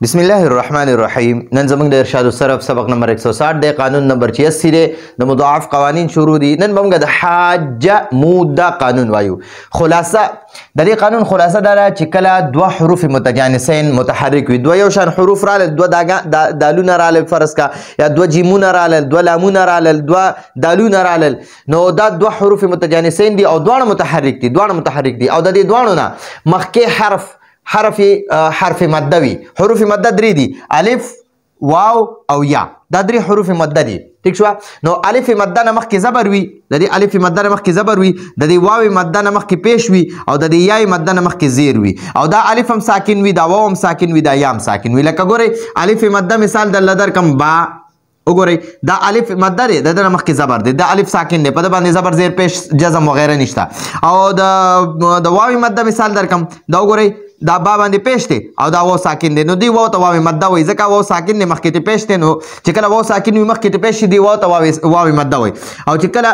بسم الله الرحمن الرحیم. نن زموږ د ارشاد الصرف سبق نمبر 160 دی، قانون نمبر 86 دی، د مضاعف قوانین شروع دي. نن موږ د حاج موده قانون وایو. خلاصه د دې قانون خلاصه دا چې کله دوه حروف متجانسین متحرک وي، دوه یو شان حروف رااله، دوه دالونه رااله فرض کا، یا دوه جیمونه رااله، دوه لامونه رااله، دوه دالونه رااله، نو دا دوه حروف متجانسین دي او دواړه متحرک دي او د دې دواړو نه مخکې حرف مده وي. حروف مده درې دي، الف واو او یا، دا درې حروف مده دي. ٹھیک شو؟ نو الف مده نه مخکې زبر وي، د دې الف مده نه مخکې زبر وي، د دې واو مده نه مخکې پیش وي، او د دې یا مده نه مخکې زیر وي، او دا الف هم ساکن وي، دا واو هم ساکن وي، دا یا هم ساکن وي. لکه ګورئ الف مده مثال د لدر کم با، وګورئ دا الف مده دی، د دې مخکې زبر دی، دا الف ساکن دی، په د باندې زبر زیر پیش جزم وغیره نشته. او د واو مده مثال درکم، دا وګورئ دا با باندې پیش دی او دا واو ساکن دی، نو دی واو ته واو مده وایي، ځکه واو ساکن دی مخکې ته پیش دی، نو چې کله واو ساکن وي مخکې ته پیش شي دی واو ته واو مده وایي. او چې کله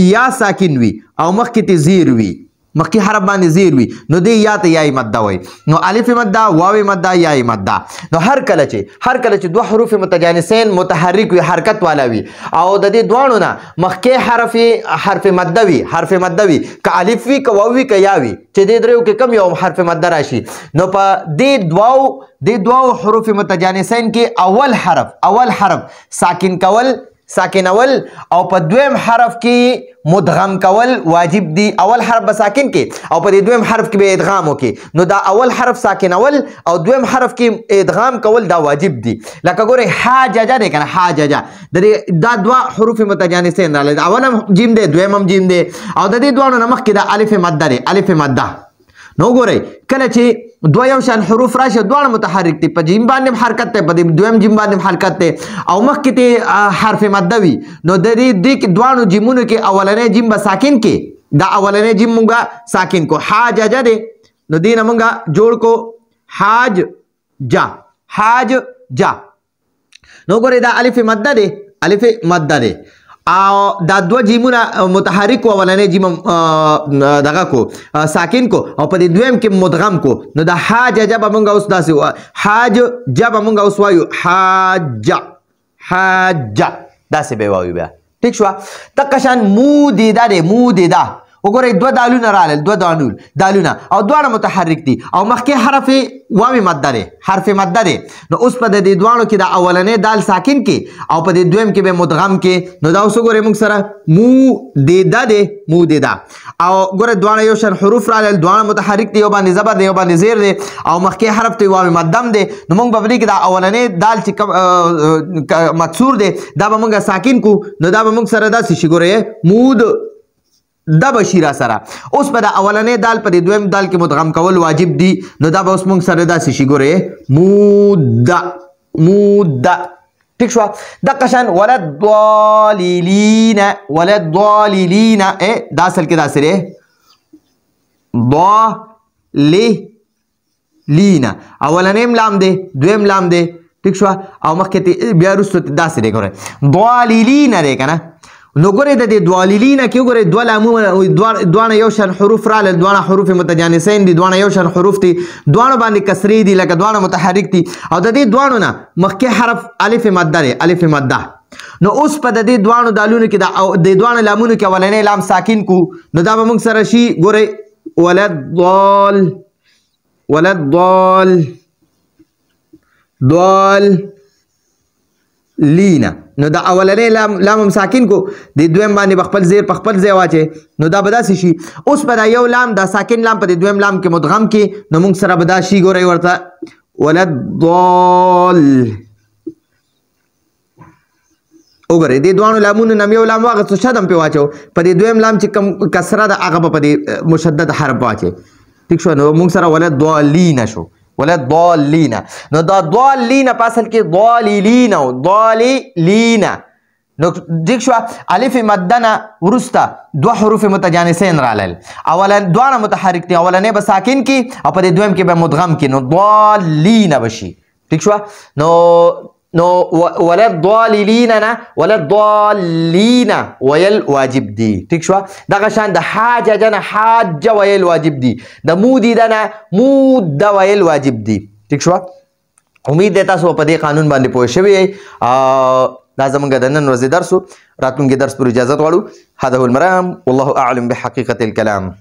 یا ساکن وي او مخکې ته زیر وي، مخکې حرف باندې زیر وي، نو دی یا ته یای مده وایي. نو الف مده، واو مده، یای مده. نو هر کله چې دوه حروف متجانسین متحرک وي، حرکت والا وي، او د دې دواړو نه مخکې حرف مده وي، که الف وي، که واو وي، که یا وي، چې دې دریو کې کم یو حرف مده راشي، نو په دې دوو حروف متجانسین کې اول حرف ساکنول او په دویم حرف کې مدغم کول واجب دي. اول حرف به ساکن کې او په دویم حرف کې به ادغام وکړي، نو دا اول حرف ساکنول او دویم حرف کې ادغام کول دا واجب دي. لکه ګورئ حاججه دی کنه، حاججه دا دوه حروف متجانسین راغلي، اول هم جیم دی، دویم هم جیم دی، او د دې دواړو نه مخکې دا الف مده دی، الف مده. نو ګورئ کله چې دوه یو شان حروف راشي، دواړه متحرک دي، په جیم باندې حرکت دی، په دویم جیم باندې حرکت دی، او مخکې ته حرف مده وي، نو د دې دواړو جیمونو کې اولنی جیم به ساکن کې، دا اولنی جیم موږ ساکن کو، حاججه دی، نو دې نه موږ جوړ کو حاججه. نو ګورئ دا الف مده دی، او دا دوه جیمونه متحرک و، اولنی جیم دغه کو ساکن کو، او په دې دویم کې مدغم کو، نو دا حاججه به مونږ اوس داسې حاججه به مونږ اوس وایو حاجه داسې به وایو بیا. ٹھیک شوه؟ دقه شان مودیده دی، مودیده. وګورئ دوه دالونه راغلل، دوه دالونه او دواړه متحرک دي، او مخکې حرف واو مده دی، حرف مده دی. نو اوس په دې دواړو کې د اولنی دال ساکن کې او په دې دویم کې به مدغم کې، نو دا اوس وګورئ موږ سره مودیده دی، مودیده. او ګورئ دواړه یو شان حروف راغلل، دواړه متحرک دي، یو باندې زبر دی، یو باندې زیر دی، او مخکې حرف ته واو مدم دی، نو موږ په دې کې د اولنی دال چې مکسور دی دا به موږ ساکن کو، نو دا به موږ سره داسې شي، ګورئ مود دا بشی را سره. اوس په د اولنی دال په د دویم دال کې مدغم کول واجب دي، نو دا به اوس موږ سره داسې شي، ګورئ موده. ٹھیک شو؟ دقه شان ولضاللین دا اصل کې داسې دی، ضاللین اولنیم لام دی، دویم لام دی. ٹھیک شو؟ او مخکې بیا وروسته داسې دی، ګورئ ضاللین دی که نه. نو ګورئ د دې دواللینه کې وګورئ دوه لامونه، دواړه یو شان حروف راغلل، دواړه حروف متجانسین دي، دواړه یو شان حروف دي، دواړو باندې کسرې دي، لکه دواړه متحرک دي، او د دې دواړو نه مخکې حرف الف مده دی، الف مده. نو اوس په د دې دواړو دالونو کې د دواړو لامونو کې اولنی لام ساکن کو، نو دا به موږ سره شي، ګورئ ضاللین. نو دا اولنی لام هم ساکن کو، د دویم باندې په خپل ځای واچي، نو دا به داسې شي. اوس په دا یو لام، دا ساکن لام په د دویم لام کې مدغم کې، نو موږ سره به دا شي، ګورئ ورته وګورئ دې دواړو لامونو نه یو لام واغستو، شدم پې واچو، په دې دویم لام چې کوم کسره ده هغه به په دې مشدد حرف واچي. ٹھیک شو؟ نو موږ سره ولضالین شو، ولضالین. نو دا ضالین په اصل کې ضاللین او ضاللین. نو ٹھیک شو؟ الف مده نه وروسته دوه حروف متجانسین راغلل، دواړه متحرک دي، اولنی به ساکن کې او په دې دویم کې به مدغم کې، نو ضالین بشي. ٹھیک شو؟ نو ولضاللین نه ولضالین ویل واجب دي. ٹھیک شو؟ دغه شان د حاجه نه حاجه ویل واجب دي، د مودیده نه مود ویل واجب دي. ٹھیک شو؟ امید دی تاسو په دې قانون باندې پوه شوي یئ. دا زموږ د نن ورځې درس و. راتلونکي درس پر اجازت غواړو. هذا هو المرام والله اعلم بحقیقة الكلام.